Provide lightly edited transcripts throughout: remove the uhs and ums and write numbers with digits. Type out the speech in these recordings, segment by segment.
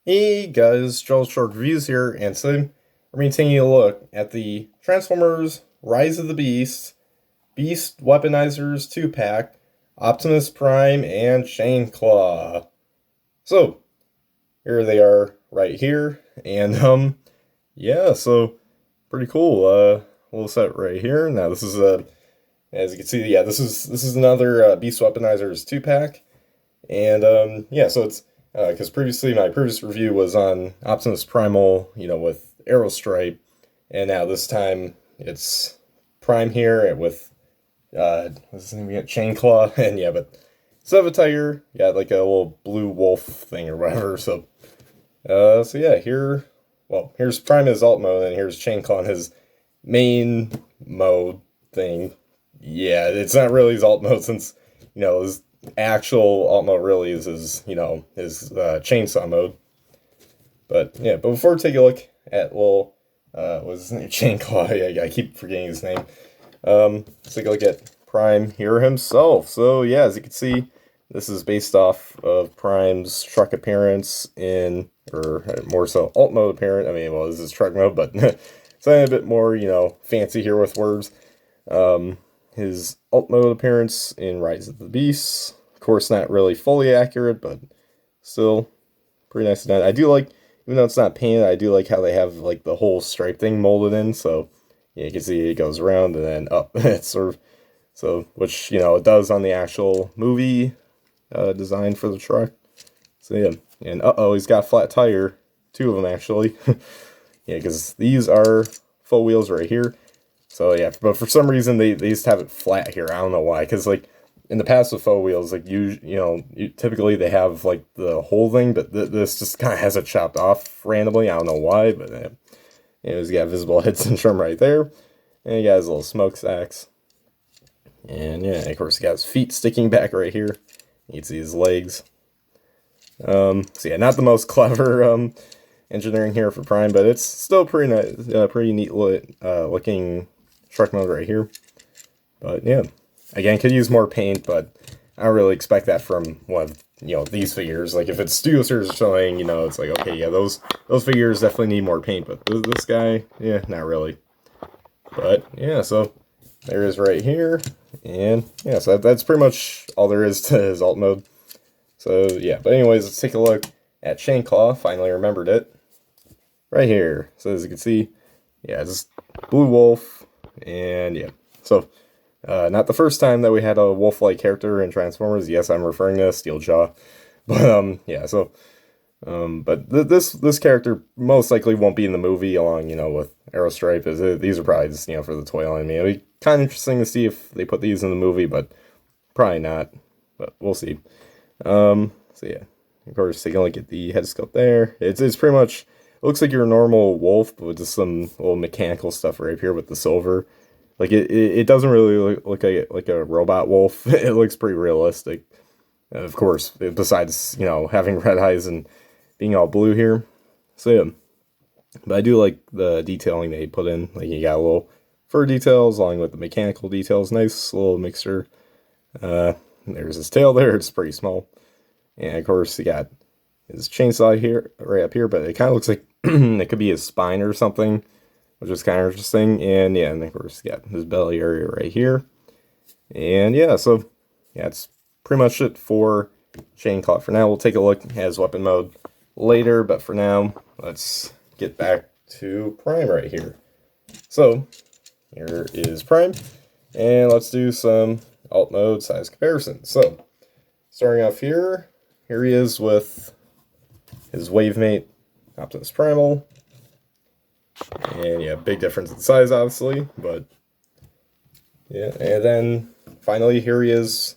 Hey guys, Joel Short Reviews here, and today we're going to be taking a look at the Transformers Rise of the Beast, Beast Weaponizers 2-pack, Optimus Prime, and Chainclaw. So, here they are right here, and yeah, so pretty cool. Little set right here. Now this is as you can see, yeah, this is another Beast Weaponizers 2-pack. And yeah, so it's because previously my previous review was on Optimus Primal, with Aerostripe, and now this time it's Prime here with what's his name again? Chainclaw, and yeah, but instead of a tiger, yeah, like a little blue wolf thing or whatever. So yeah, here's Prime in his alt mode, and here's Chainclaw in his main mode thing. Yeah, it's not really his alt mode since his actual alt mode really is his chainsaw mode. But yeah, but before we take a look at what's his name? Chainclaw. Yeah, I keep forgetting his name. Let's take a look at Prime here himself. So yeah, as you can see, this is based off of Prime's truck appearance or more so alt mode appearance. I mean, well, this is truck mode, but something a bit more, fancy here with words. His alt mode appearance in Rise of the Beasts. Of course, not really fully accurate, but still pretty nice done. I do like, even though it's not painted, I do like how they have like the whole stripe thing molded in. So yeah, you can see it goes around and then up. It's sort of which it does on the actual movie design for the truck. So yeah, and he's got a flat tire, two of them actually. Yeah, because these are full wheels right here. So yeah, but for some reason they just have it flat here. I don't know why. Because like in the past with faux wheels, like typically they have like the whole thing, but this just kind of has it chopped off randomly. I don't know why, but he's got visible head syndrome right there, and he got his little smokestacks, and yeah, of course he got his feet sticking back right here. You can see his legs. So yeah, not the most clever engineering here for Prime, but it's still pretty nice, pretty neat looking truck mode right here. But yeah, again, could use more paint, but I don't really expect that from one of these figures. Like if it's Studio Series or something, it's like, okay, yeah, those figures definitely need more paint, but this guy, yeah, not really. But yeah, so there is right here, and yeah, so that's pretty much all there is to his alt mode. So yeah, but anyways, let's take a look at Chainclaw. Finally remembered it right here. So as you can see, yeah, it's blue wolf, and yeah, so not the first time that we had a wolf-like character in Transformers. Yes, I'm referring to Steel Jaw, but yeah, so but this character most likely won't be in the movie along with Aerostripe. These are probably just for the toy line. I mean, it'd be kind of interesting to see if they put these in the movie, but probably not. But we'll see. So yeah, of course, taking a look at the head sculpt there. It's pretty much, it looks like your normal wolf, but with just some little mechanical stuff right here with the silver. Like it doesn't really look like a robot wolf. It looks pretty realistic. Of course, besides having red eyes and being all blue here. So yeah, but I do like the detailing they put in. Like you got a little fur details along with the mechanical details. Nice little mixture. There's his tail there. It's pretty small. And of course, you got his chainsaw here, right up here, but it kind of looks like it could be his spine or something, which is kind of interesting. And yeah, and of course, you got his belly area right here. And yeah, so yeah, it's pretty much it for Chainclaw. For now, we'll take a look at his weapon mode later, but for now, let's get back to Prime right here. So here is Prime, and let's do some alt mode size comparison. So starting off here he is with his wave mate Optimus Primal, and yeah, big difference in size obviously, but yeah, and then finally here he is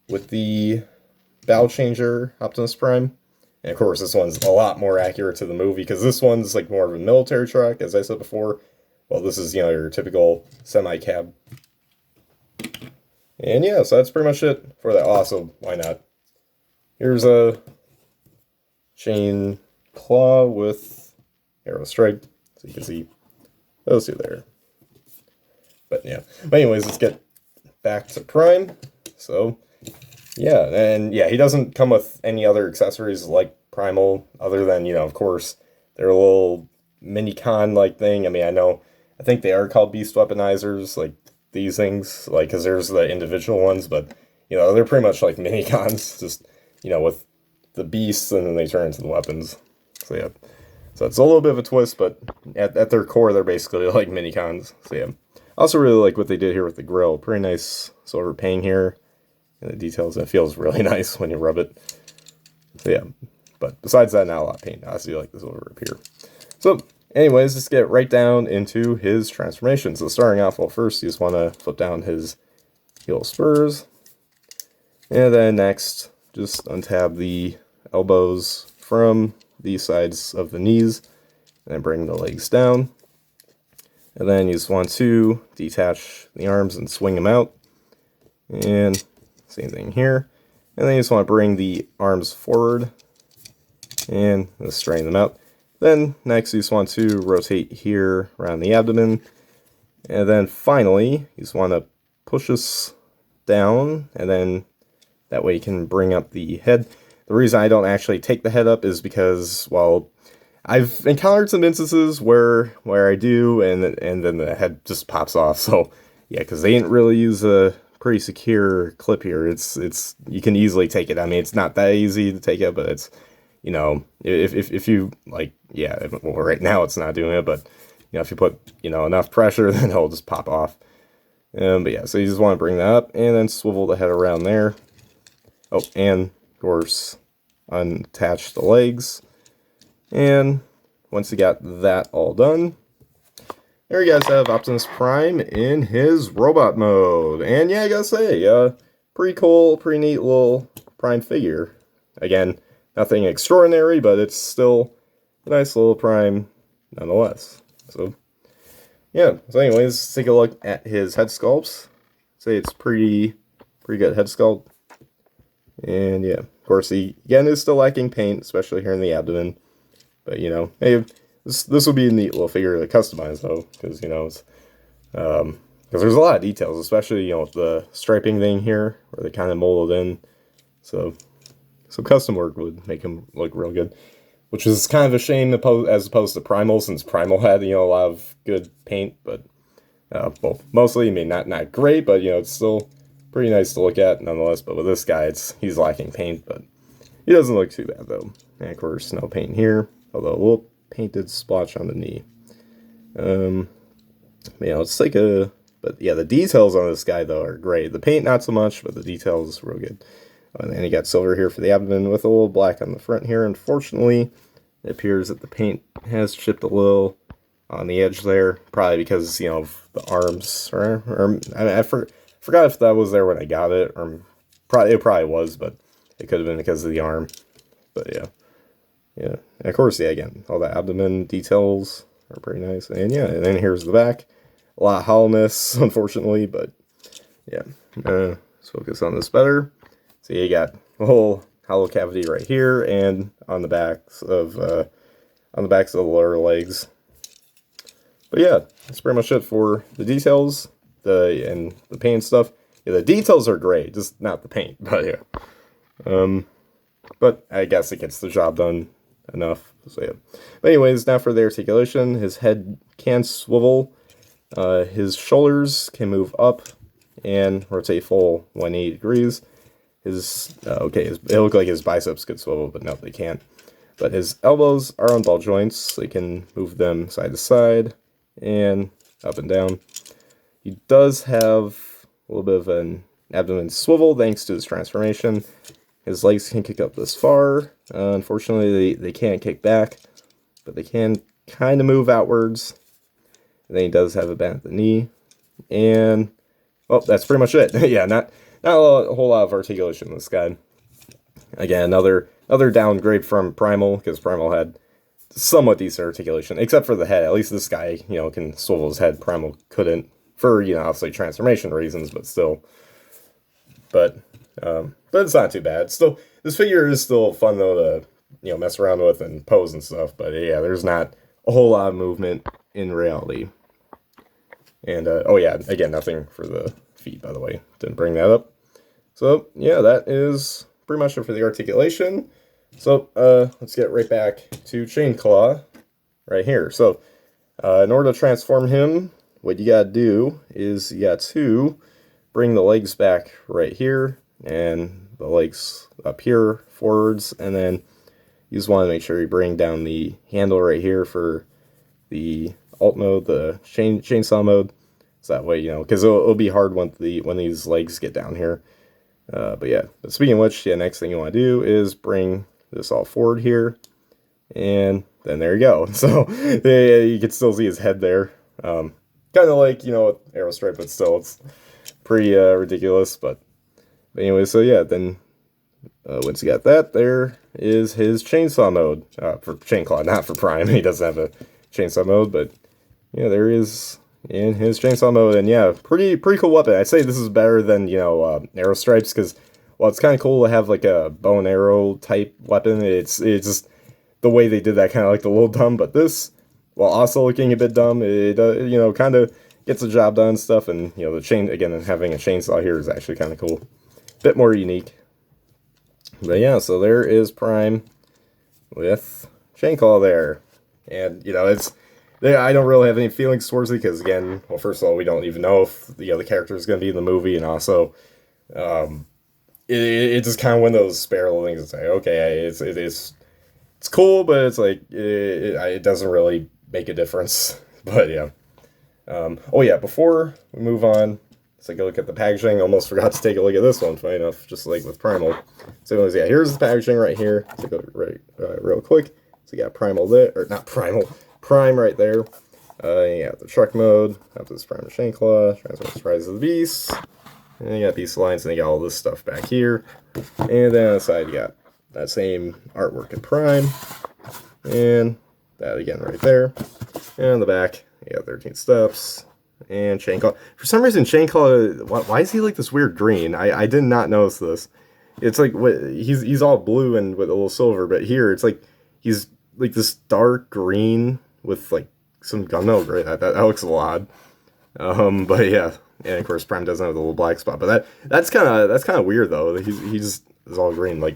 with the Bow Changer Optimus Prime. And of course, this one's a lot more accurate to the movie because this one's like more of a military truck, as I said before. Well, this is your typical semi-cab. And yeah, so that's pretty much it for that. Also, why not? Here's a Chainclaw with arrow stripe, so you can see those two there. But yeah, but anyways, let's get back to Prime. So yeah, and yeah, he doesn't come with any other accessories like Primal, other than, of course, their little mini con like thing. I mean, I think they are called beast weaponizers, like these things, like, because there's the individual ones, but, they're pretty much like mini cons, just, with the beasts, and then they turn into the weapons. So, yeah. So it's a little bit of a twist, but at their core, they're basically like mini cons. So, yeah. I also really like what they did here with the grill. Pretty nice silver paint here. And the details, it feels really nice when you rub it. So, yeah. But besides that, not a lot of paint. I do like the silver up here. So, anyways, let's get right down into his transformation. So, starting off, well, first, you just want to flip down his heel spurs. And then next, just untab the elbows from the sides of the knees. And then bring the legs down. And then you just want to detach the arms and swing them out. And same thing here. And then you just want to bring the arms forward and just straighten them out. Then next you just want to rotate here around the abdomen. And then finally you just want to push this down, and then that way you can bring up the head. The reason I don't actually take the head up is because, well, I've encountered some instances where I do, and then the head just pops off. So yeah, because they didn't really use a pretty secure clip here. It's you can easily take it. I mean, it's not that easy to take it, but it's, if you like, yeah, well, right now it's not doing it, but if you put enough pressure, then it'll just pop off. But yeah, so you just want to bring that up and then swivel the head around there. Oh, and of course unattach the legs. And once you got that all done, there you guys have Optimus Prime in his robot mode. And yeah, I gotta say, pretty cool, pretty neat little Prime figure. Again, nothing extraordinary, but it's still a nice little Prime nonetheless. So yeah, so anyways, let's take a look at his head sculpts. Say it's pretty good head sculpt. And yeah, of course, he again is still lacking paint, especially here in the abdomen. But hey, this will be a neat little figure to customize though, because it's because there's a lot of details, especially with the striping thing here, where they kind of molded in. So custom work would make him look real good, which is kind of a shame as opposed to Primal, since Primal had a lot of good paint, but well, mostly, I mean, not great, but it's still pretty nice to look at nonetheless. But with this guy, he's lacking paint, but he doesn't look too bad though. And of course, no paint here. Although a little painted splotch on the knee. Let's take a... But yeah, the details on this guy, though, are great. The paint, not so much, but the details, real good. And then you got silver here for the abdomen with a little black on the front here. Unfortunately, it appears that the paint has chipped a little on the edge there. Probably because, of the arms. I forgot if that was there when I got it. Or it probably was, but it could have been because of the arm. But yeah. Yeah, and of course, yeah, again, all the abdomen details are pretty nice. And yeah, and then here's the back. A lot of hollowness, unfortunately, but yeah. Let's focus on this better. So you got a whole hollow cavity right here, and on the backs of the lower legs. But yeah, that's pretty much it for the details, and the paint stuff. Yeah, the details are great, just not the paint. But yeah, but I guess it gets the job done enough. So yeah. But anyways, now for the articulation, his head can swivel, his shoulders can move up and rotate full 180 degrees. It looked like his biceps could swivel, but no, they can't. But his elbows are on ball joints, so you can move them side to side and up and down. He does have a little bit of an abdomen swivel thanks to his transformation. His legs can kick up this far. Unfortunately, they can't kick back, but they can kind of move outwards. And then he does have a bend at the knee. And, well, that's pretty much it. Yeah, not a whole lot of articulation in this guy. Again, another downgrade from Primal, because Primal had somewhat decent articulation, except for the head. At least this guy, can swivel his head. Primal couldn't, for, obviously transformation reasons, but still. But it's not too bad. Still, this figure is still fun though to mess around with and pose and stuff. But yeah, there's not a whole lot of movement in reality. And oh yeah, again, nothing for the feet, by the way. Didn't bring that up. So yeah, that is pretty much it for the articulation. So, let's get right back to Chainclaw right here. So, in order to transform him, what you gotta do is you got to bring the legs back right here, and the legs up here, forwards, and then you just want to make sure you bring down the handle right here for the alt mode, the chainsaw mode. So that way, because it'll be hard when these legs get down here. But yeah, but speaking of which, yeah, next thing you want to do is bring this all forward here, and then there you go. So yeah, you can still see his head there. Kind of like, arrow stripe, but still, it's pretty ridiculous. But anyway, so yeah, then once you got that, there is his chainsaw mode for Chainclaw, not for Prime. He doesn't have a chainsaw mode, but yeah, there he is in his chainsaw mode, and yeah, pretty cool weapon. I'd say this is better than arrow stripes because while it's kind of cool to have like a bow and arrow type weapon, it's just the way they did that kind of like a little dumb. But this, while also looking a bit dumb, it kind of gets the job done and stuff. And the chain again, and having a chainsaw here is actually kind of cool, bit more unique. But yeah, so there is Prime with Chainclaw there, and it's. I don't really have any feelings towards it because, again, well, first of all, we don't even know if the character is going to be in the movie, and also, it's just kind of one of those spare little things. It's like, okay, it's cool, but it's like it doesn't really make a difference. But yeah, oh yeah, before we move on, let's take a look at the packaging. Almost forgot to take a look at this one. Funny enough, just like with Primal. So yeah, here's the packaging right here. Take a look real quick. So you got Primal there, or not Primal. Prime right there. You got the truck mode, Optimus Prime Chainclaw, Transformers Rise of the Beast, and you got Beast Alliance, and you got all this stuff back here. And then on the side, you got that same artwork in Prime, and that again right there. And on the back, you got 13 steps, and Chainclaw. For some reason, Chainclaw, why is he like this weird green? I did not notice this. It's like, he's all blue and with a little silver, but here it's like, he's like this dark green with like some gunmetal gray. That looks a lot odd. But yeah, and of course Prime doesn't have the little black spot. But that's kind of weird though. He just is all green, like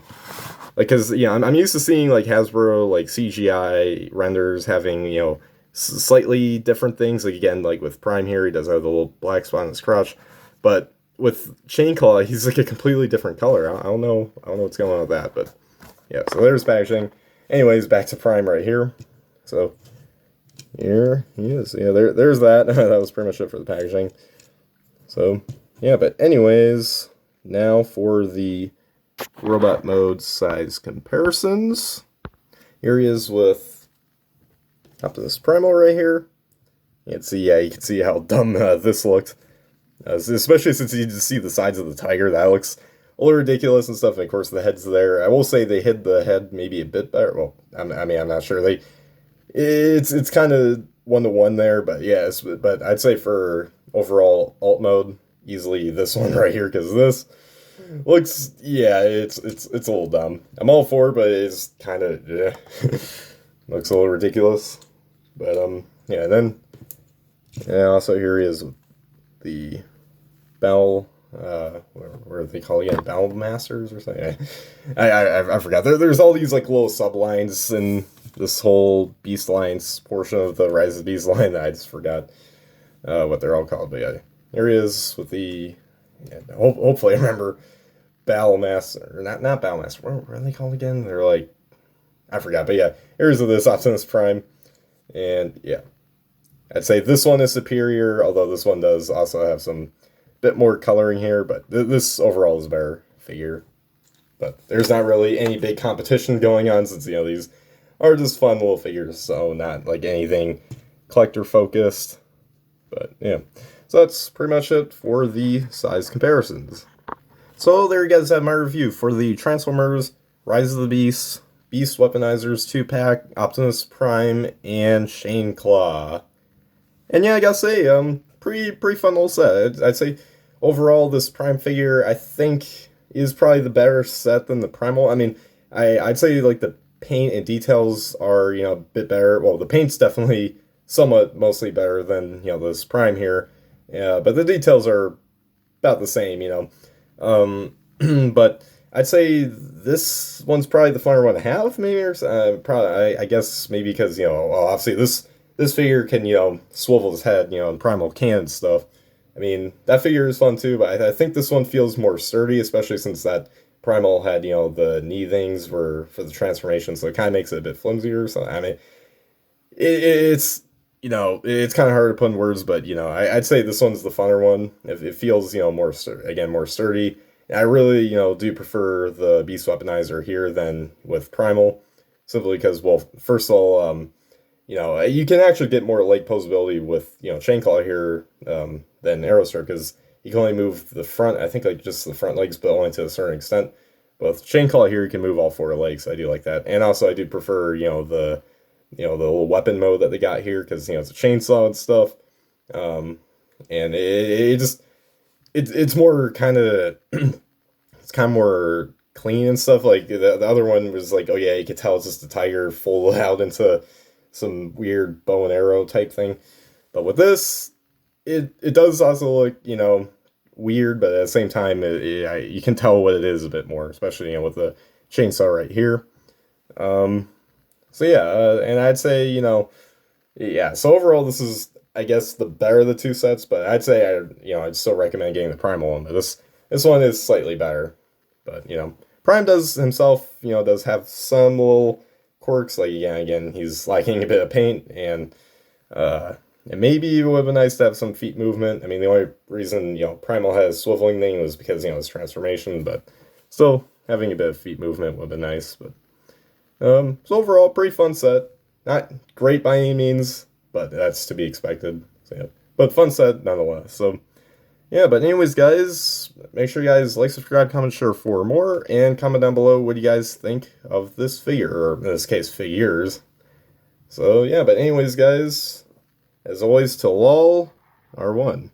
because yeah, I'm used to seeing like Hasbro like CGI renders having slightly different things. Like again, like with Prime here, he does have the little black spot on his crotch, but with Chainclaw, he's like a completely different color. I don't know what's going on with that, but yeah. So there's packaging. Anyways, back to Prime right here. So here he is. Yeah, there's that. That was pretty much it for the packaging. So yeah, but anyways, now for the robot mode size comparisons. Here he is with Optimus Primal right here. You can see how dumb this looked. Especially since you just see the sides of the tiger. That looks a little ridiculous and stuff. And of course, the head's there. I will say they hid the head maybe a bit better. Well, I'm not sure. It's kind of 1-to-1 there, but yeah. But I'd say for overall alt mode, easily this one right here, because this looks, yeah, it's a little dumb. I'm all for it, but it's kind of looks a little ridiculous. But yeah. And then also here he is with the Bell. Where they call it again, Battle Masters or something. I forgot. There's all these like little sublines in this whole Beast Alliance portion of the Rise of the Beast line that I just forgot what they're all called. But yeah, here he is with the. Yeah, hopefully I remember Battle Master, or not Battle Master. What are they called again? They're like, I forgot. But yeah, here's this Optimus Prime, and yeah, I'd say this one is superior. Although this one does also have some bit more coloring here, but this overall is a better figure. But there's not really any big competition going on since these are just fun little figures, so not like anything collector focused. But yeah, so that's pretty much it for the size comparisons. So there you guys have my review for the Transformers Rise of the Beast Weaponizers 2-pack, Optimus Prime, and Chainclaw. And yeah, I gotta say, pretty fun little set. I'd say overall this Prime figure, I think, is probably the better set than the Primal. I mean, I'd say like the paint and details are a bit better. Well, the paint's definitely somewhat mostly better than this Prime here. Yeah, but the details are about the same. But I'd say this one's probably the funner one to have, maybe, or probably. I guess maybe because well, obviously this figure can swivel his head, and Primal can and stuff. I mean, that figure is fun too, but I think this one feels more sturdy, especially since that Primal had the knee things were for the transformation, so it kind of makes it a bit flimsier. So I mean, it's it's kind of hard to put in words, but I'd say this one's the funner one. It feels more again more sturdy. I really do prefer the Beast Weaponizer here than with Primal, simply because, well, first of all, you can actually get more leg posability with Chainclaw here than Aerostar, because you can only move the front. I think like just the front legs, but only to a certain extent. But with Chainclaw here, you can move all four legs. I do like that, and also I do prefer the little weapon mode that they got here, because it's a chainsaw and stuff. Um, and it just it's more kind of it's kind of more clean and stuff. Like the other one was like, oh yeah, you could tell it's just a tiger folded out into some weird bow and arrow type thing. But with this, it does also look weird, but at the same time, you can tell what it is a bit more, especially with the chainsaw right here. Um, so yeah, and I'd say yeah. So overall, this is I guess the better of the two sets, but I'd say I'd still recommend getting the Primal one. But this one is slightly better, but Prime does himself does have some little quirks. Like yeah, again, he's lacking a bit of paint, and maybe it would have been nice to have some feet movement. I mean, the only reason Primal has swiveling thing was because his transformation, but still having a bit of feet movement would have been nice. But so overall, pretty fun set. Not great by any means, but that's to be expected. So, yeah. But fun set nonetheless. So yeah, but anyways, guys, make sure you guys like, subscribe, comment, share for more, and comment down below what you guys think of this figure, or in this case, figures. So yeah, but anyways, guys, as always, till all are one.